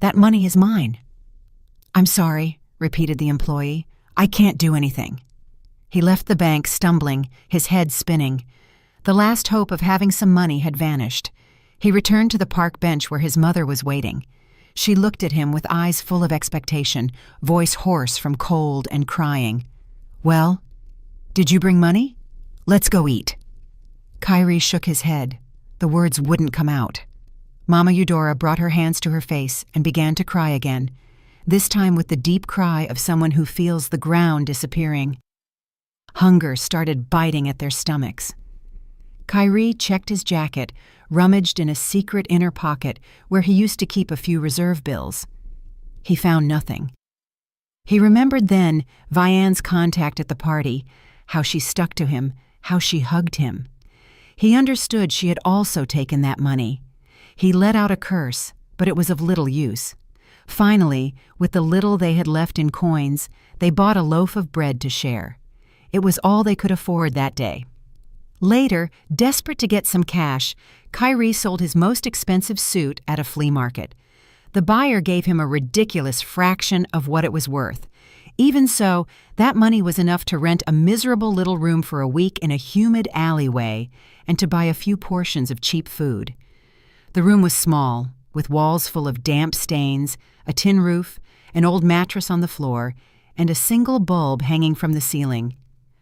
"That money is mine." "I'm sorry," repeated the employee. "I can't do anything." He left the bank stumbling, his head spinning. The last hope of having some money had vanished. He returned to the park bench where his mother was waiting. She looked at him with eyes full of expectation, voice hoarse from cold and crying. "Well, did you bring money? Let's go eat." Kyrie shook his head. The words wouldn't come out. Mama Eudora brought her hands to her face and began to cry again, this time with the deep cry of someone who feels the ground disappearing. Hunger started biting at their stomachs. Kyrie checked his jacket, rummaged in a secret inner pocket where he used to keep a few reserve bills. He found nothing. He remembered then Vianne's contact at the party, how she stuck to him, how she hugged him. He understood she had also taken that money. He let out a curse, but it was of little use. Finally, with the little they had left in coins, they bought a loaf of bread to share. It was all they could afford that day. Later, desperate to get some cash, Kyrie sold his most expensive suit at a flea market. The buyer gave him a ridiculous fraction of what it was worth. Even so, that money was enough to rent a miserable little room for a week in a humid alleyway and to buy a few portions of cheap food. The room was small, with walls full of damp stains, a tin roof, an old mattress on the floor, and a single bulb hanging from the ceiling.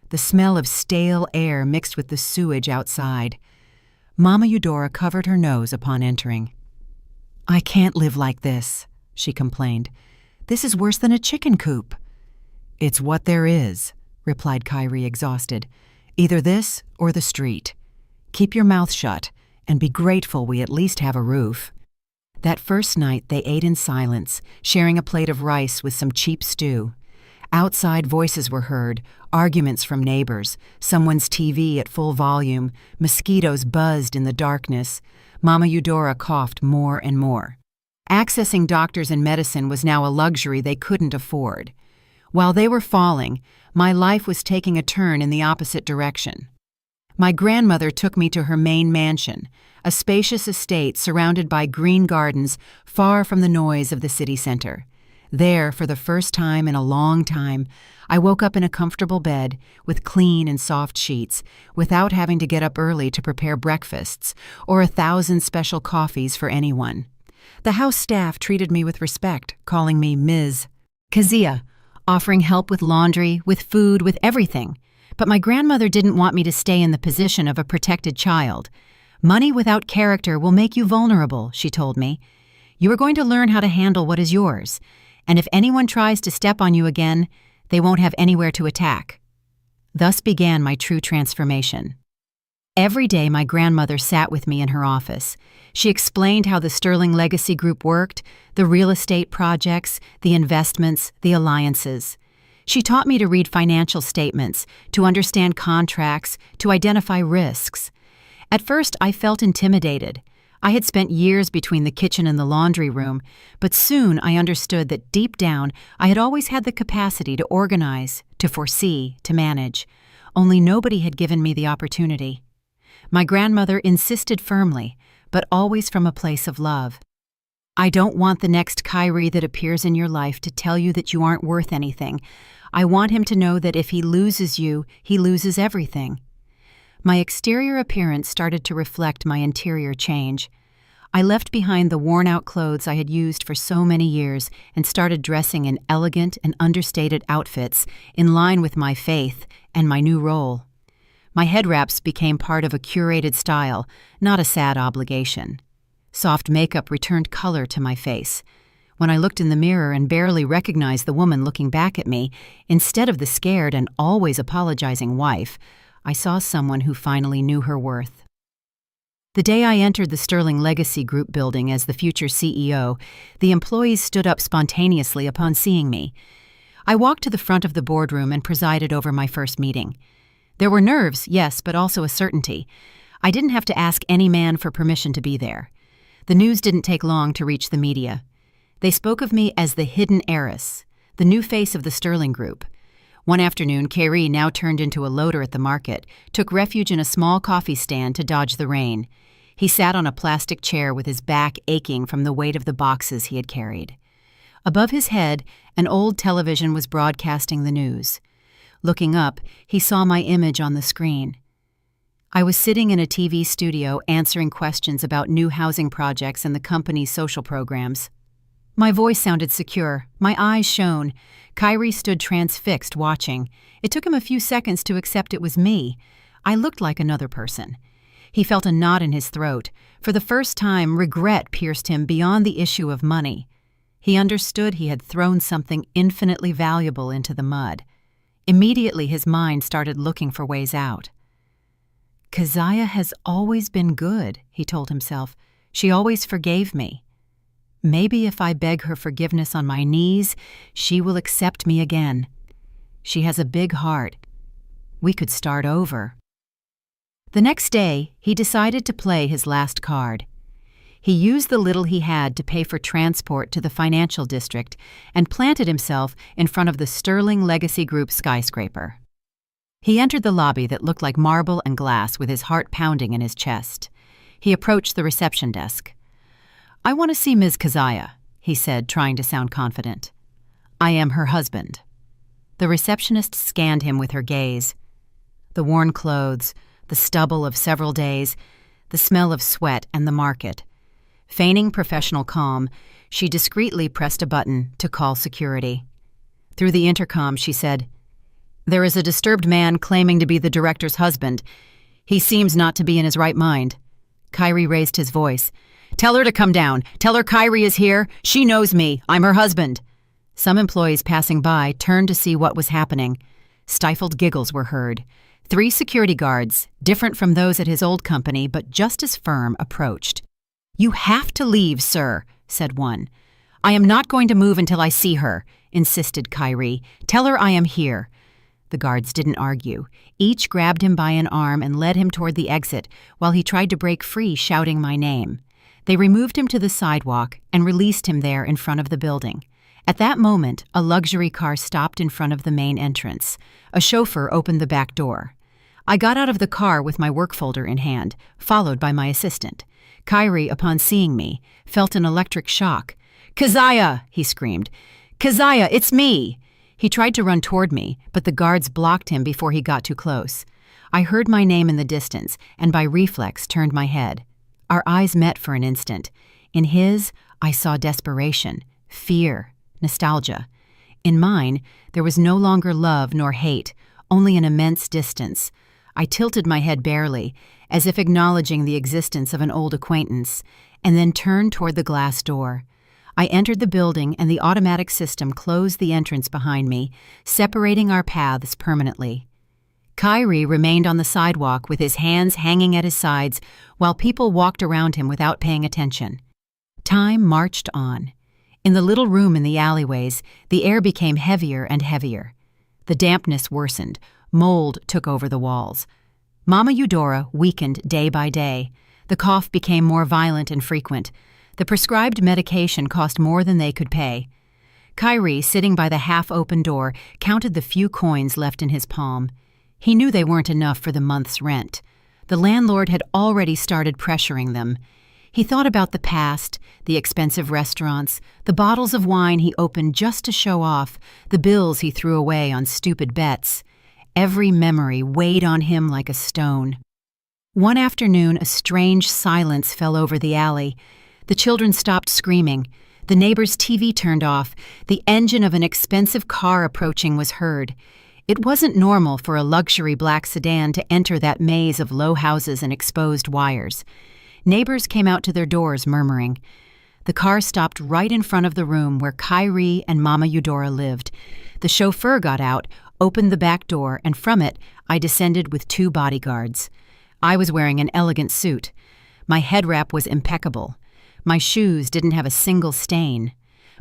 The smell of stale air mixed with the sewage outside. Mama Eudora covered her nose upon entering. "I can't live like this," she complained. "This is worse than a chicken coop." "It's what there is," replied Kyrie, exhausted. "Either this or the street. Keep your mouth shut and be grateful we at least have a roof." That first night they ate in silence, sharing a plate of rice with some cheap stew. Outside voices were heard, arguments from neighbors, someone's TV at full volume, mosquitoes buzzed in the darkness. Mama Eudora coughed more and more. Accessing doctors and medicine was now a luxury they couldn't afford. While they were falling, my life was taking a turn in the opposite direction. My grandmother took me to her main mansion, a spacious estate surrounded by green gardens far from the noise of the city center. There, for the first time in a long time, I woke up in a comfortable bed with clean and soft sheets, without having to get up early to prepare breakfasts or 1,000 special coffees for anyone. The house staff treated me with respect, calling me Ms. Kazia, offering help with laundry, with food, with everything. But my grandmother didn't want me to stay in the position of a protected child. "Money without character will make you vulnerable," she told me. "You are going to learn how to handle what is yours. And if anyone tries to step on you again, they won't have anywhere to attack." Thus began my true transformation. Every day my grandmother sat with me in her office. She explained how the Sterling Legacy Group worked, the real estate projects, the investments, the alliances. She taught me to read financial statements, to understand contracts, to identify risks. At first I felt intimidated. I had spent years between the kitchen and the laundry room, but soon I understood that deep down I had always had the capacity to organize, to foresee, to manage. Only nobody had given me the opportunity. My grandmother insisted firmly, but always from a place of love. "I don't want the next Kyrie that appears in your life to tell you that you aren't worth anything. I want him to know that if he loses you, he loses everything." My exterior appearance started to reflect my interior change. I left behind the worn-out clothes I had used for so many years and started dressing in elegant and understated outfits in line with my faith and my new role. My head wraps became part of a curated style, not a sad obligation. Soft makeup returned color to my face. When I looked in the mirror and barely recognized the woman looking back at me, instead of the scared and always apologizing wife, I saw someone who finally knew her worth. The day I entered the Sterling Legacy Group building as the future CEO, the employees stood up spontaneously upon seeing me. I walked to the front of the boardroom and presided over my first meeting. There were nerves, yes, but also a certainty. I didn't have to ask any man for permission to be there. The news didn't take long to reach the media. They spoke of me as the hidden heiress, the new face of the Sterling Group. One afternoon, Kyrie, now turned into a loader at the market, took refuge in a small coffee stand to dodge the rain. He sat on a plastic chair with his back aching from the weight of the boxes he had carried. Above his head, an old television was broadcasting the news. Looking up, he saw my image on the screen. I was sitting in a TV studio answering questions about new housing projects and the company's social programs. My voice sounded secure. My eyes shone. Kyrie stood transfixed, watching. It took him a few seconds to accept it was me. I looked like another person. He felt a knot in his throat. For the first time, regret pierced him beyond the issue of money. He understood he had thrown something infinitely valuable into the mud. Immediately his mind started looking for ways out. "Keziah has always been good," he told himself. "She always forgave me. Maybe if I beg her forgiveness on my knees, she will accept me again. She has a big heart. We could start over." The next day, he decided to play his last card. He used the little he had to pay for transport to the financial district and planted himself in front of the Sterling Legacy Group skyscraper. He entered the lobby that looked like marble and glass with his heart pounding in his chest. He approached the reception desk. "I want to see Ms. Keziah," he said, trying to sound confident. "I am her husband." The receptionist scanned him with her gaze. The worn clothes, the stubble of several days, the smell of sweat and the market. Feigning professional calm, she discreetly pressed a button to call security. Through the intercom, she said, "There is a disturbed man claiming to be the director's husband. He seems not to be in his right mind." Kyrie raised his voice. "Tell her to come down. Tell her Kyrie is here. She knows me. I'm her husband." Some employees passing by turned to see what was happening. Stifled giggles were heard. 3 security guards, different from those at his old company but just as firm, approached. "You have to leave, sir," said one. "I am not going to move until I see her," insisted Kyrie. "Tell her I am here." The guards didn't argue. Each grabbed him by an arm and led him toward the exit while he tried to break free, shouting my name. They removed him to the sidewalk and released him there in front of the building. At that moment, a luxury car stopped in front of the main entrance. A chauffeur opened the back door. I got out of the car with my work folder in hand, followed by my assistant. Kyrie, upon seeing me, felt an electric shock. "Keziah!" he screamed. "Keziah, it's me!" He tried to run toward me, but the guards blocked him before he got too close. I heard my name in the distance, and by reflex turned my head. Our eyes met for an instant. In his, I saw desperation, fear, nostalgia. In mine, there was no longer love nor hate, only an immense distance. I tilted my head barely, as if acknowledging the existence of an old acquaintance, and then turned toward the glass door. I entered the building and the automatic system closed the entrance behind me, separating our paths permanently. Kyrie remained on the sidewalk with his hands hanging at his sides while people walked around him without paying attention. Time marched on. In the little room in the alleyways, the air became heavier and heavier. The dampness worsened. Mold took over the walls. Mama Eudora weakened day by day. The cough became more violent and frequent. The prescribed medication cost more than they could pay. Kyrie, sitting by the half-open door, counted the few coins left in his palm. He knew they weren't enough for the month's rent. The landlord had already started pressuring them. He thought about the past, the expensive restaurants, the bottles of wine he opened just to show off, the bills he threw away on stupid bets. Every memory weighed on him like a stone. One afternoon, a strange silence fell over the alley. The children stopped screaming. The neighbor's TV turned off. The engine of an expensive car approaching was heard. It wasn't normal for a luxury black sedan to enter that maze of low houses and exposed wires. Neighbors came out to their doors murmuring. The car stopped right in front of the room where Kyrie and Mama Eudora lived. The chauffeur got out, opened the back door, and from it, I descended with 2 bodyguards. I was wearing an elegant suit. My head wrap was impeccable. My shoes didn't have a single stain.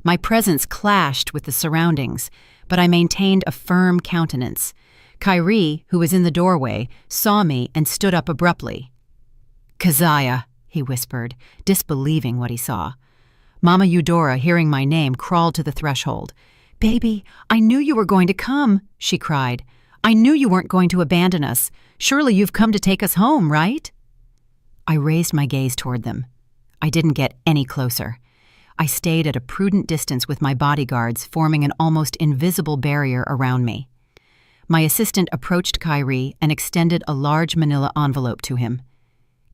My presence clashed with the surroundings, but I maintained a firm countenance. Kyrie, who was in the doorway, saw me and stood up abruptly. "Keziah," he whispered, disbelieving what he saw. Mama Eudora, hearing my name, crawled to the threshold. "Baby, I knew you were going to come," she cried. "I knew you weren't going to abandon us. Surely you've come to take us home, right?" I raised my gaze toward them. I didn't get any closer. I stayed at a prudent distance with my bodyguards, forming an almost invisible barrier around me. My assistant approached Kyrie and extended a large manila envelope to him.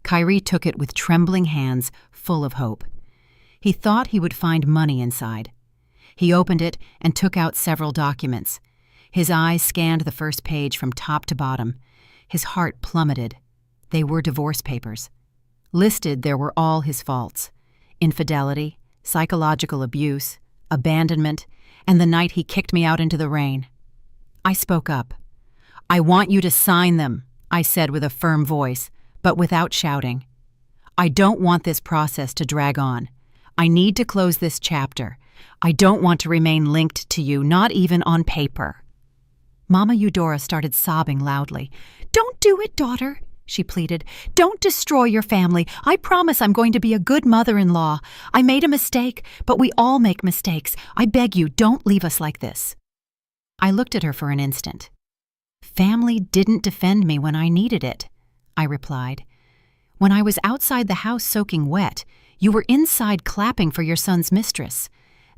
Kyrie took it with trembling hands, full of hope. He thought he would find money inside. He opened it and took out several documents. His eyes scanned the first page from top to bottom. His heart plummeted. They were divorce papers. Listed, there were all his faults: infidelity, psychological abuse, abandonment, and the night he kicked me out into the rain. I spoke up. "I want you to sign them," I said with a firm voice, but without shouting. "I don't want this process to drag on. I need to close this chapter. I don't want to remain linked to you, not even on paper." Mama Eudora started sobbing loudly. "Don't do it, daughter," she pleaded. "Don't destroy your family. I promise I'm going to be a good mother-in-law. I made a mistake, but we all make mistakes. I beg you, don't leave us like this." I looked at her for an instant. "Family didn't defend me when I needed it," I replied. "When I was outside the house soaking wet, you were inside clapping for your son's mistress.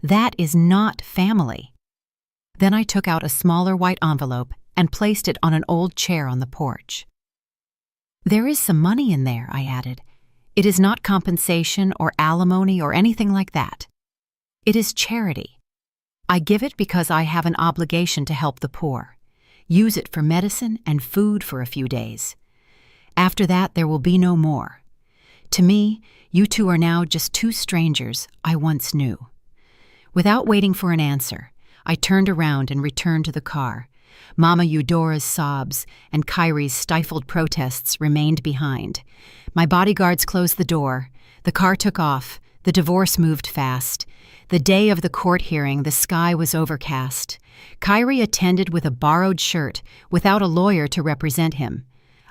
That is not family." Then I took out a smaller white envelope and placed it on an old chair on the porch. "There is some money in there," I added. "It is not compensation or alimony or anything like that. It is charity. I give it because I have an obligation to help the poor. Use it for medicine and food for a few days. After that, there will be no more. To me, you two are now just two strangers I once knew." Without waiting for an answer, I turned around and returned to the car. Mama Eudora's sobs and Kyrie's stifled protests remained behind. My bodyguards closed the door. The car took off. The divorce moved fast. The day of the court hearing, the sky was overcast. Kyrie attended with a borrowed shirt, without a lawyer to represent him.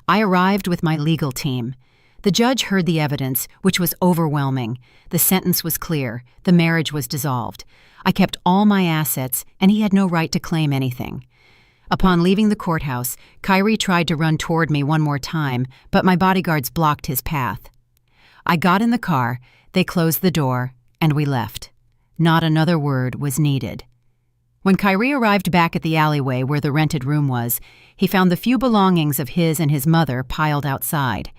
I arrived with my legal team. The judge heard the evidence, which was overwhelming. The sentence was clear. The marriage was dissolved. I kept all my assets, and he had no right to claim anything. Upon leaving the courthouse, Kyrie tried to run toward me one more time, but my bodyguards blocked his path. I got in the car, they closed the door, and we left. Not another word was needed. When Kyrie arrived back at the alleyway where the rented room was, he found the few belongings of his and his mother piled outside.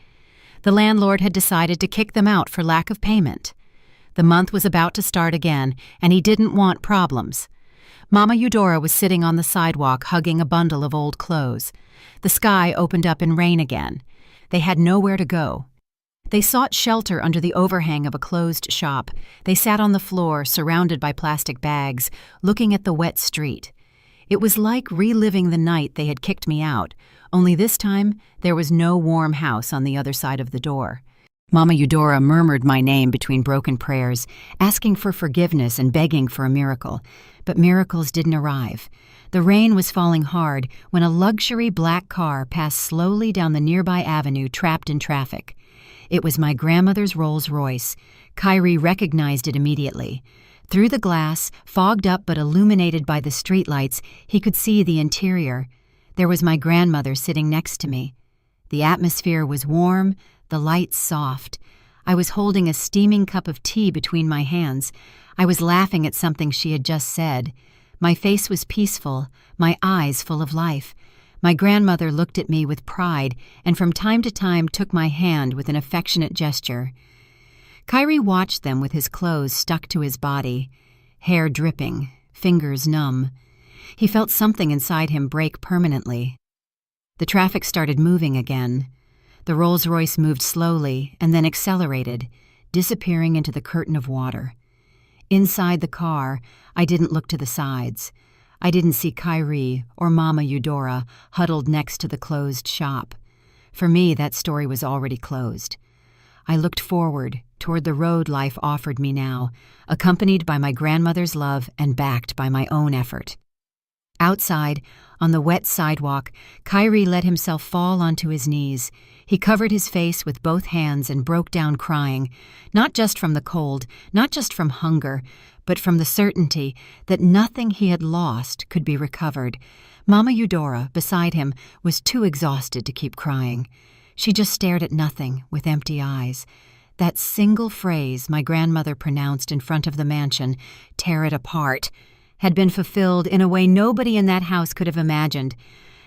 The landlord had decided to kick them out for lack of payment. The month was about to start again, and he didn't want problems. Mama Eudora was sitting on the sidewalk hugging a bundle of old clothes. The sky opened up in rain again. They had nowhere to go. They sought shelter under the overhang of a closed shop. They sat on the floor, surrounded by plastic bags, looking at the wet street. It was like reliving the night they had kicked me out, only this time there was no warm house on the other side of the door. Mama Eudora murmured my name between broken prayers, asking for forgiveness and begging for a miracle. But miracles didn't arrive. The rain was falling hard when a luxury black car passed slowly down the nearby avenue, trapped in traffic. It was my grandmother's Rolls-Royce. Kyrie recognized it immediately. Through the glass, fogged up but illuminated by the streetlights, he could see the interior. There was my grandmother sitting next to me. The atmosphere was warm, the lights soft. I was holding a steaming cup of tea between my hands. I was laughing at something she had just said. My face was peaceful, my eyes full of life. My grandmother looked at me with pride and from time to time took my hand with an affectionate gesture. Kyrie watched them with his clothes stuck to his body, hair dripping, fingers numb. He felt something inside him break permanently. The traffic started moving again. The Rolls-Royce moved slowly and then accelerated, disappearing into the curtain of water. Inside the car, I didn't look to the sides. I didn't see Kyrie or Mama Eudora huddled next to the closed shop. For me, that story was already closed. I looked forward, toward the road life offered me now, accompanied by my grandmother's love and backed by my own effort. Outside, on the wet sidewalk, Kyrie let himself fall onto his knees. He covered his face with both hands and broke down crying, not just from the cold, not just from hunger, but from the certainty that nothing he had lost could be recovered. Mama Eudora, beside him, was too exhausted to keep crying. She just stared at nothing with empty eyes. That single phrase my grandmother pronounced in front of the mansion, "Tear it apart," had been fulfilled in a way nobody in that house could have imagined.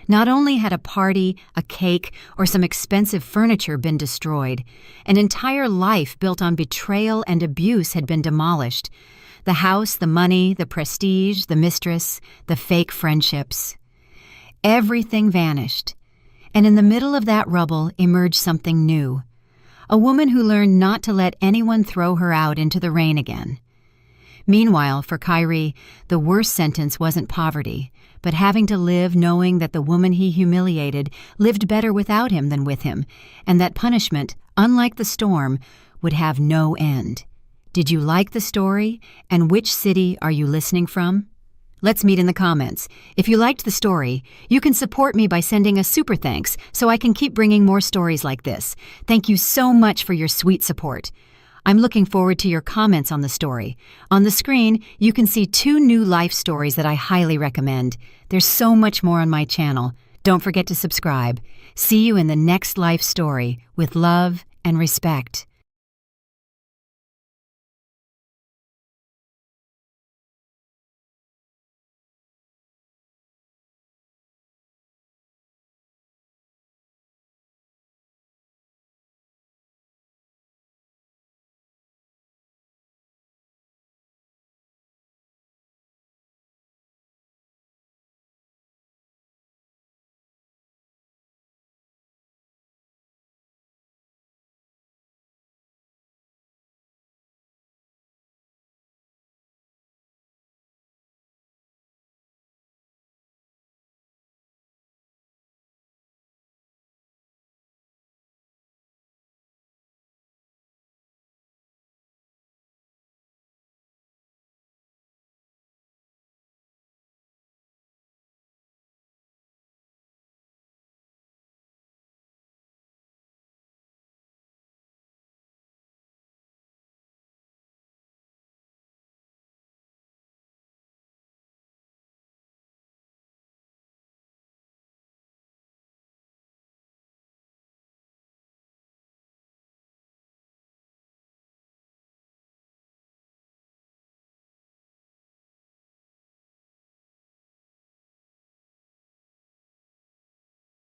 Not only had a party, a cake, or some expensive furniture been destroyed, an entire life built on betrayal and abuse had been demolished. The house, the money, the prestige, the mistress, the fake friendships. Everything vanished. And in the middle of that rubble emerged something new. A woman who learned not to let anyone throw her out into the rain again. Meanwhile, for Kyrie, the worst sentence wasn't poverty, but having to live knowing that the woman he humiliated lived better without him than with him, and that punishment, unlike the storm, would have no end. Did you like the story? And which city are you listening from? Let's meet in the comments. If you liked the story, you can support me by sending a super thanks so I can keep bringing more stories like this. Thank you so much for your sweet support. I'm looking forward to your comments on the story. On the screen, you can see 2 new life stories that I highly recommend. There's so much more on my channel. Don't forget to subscribe. See you in the next life story with love and respect.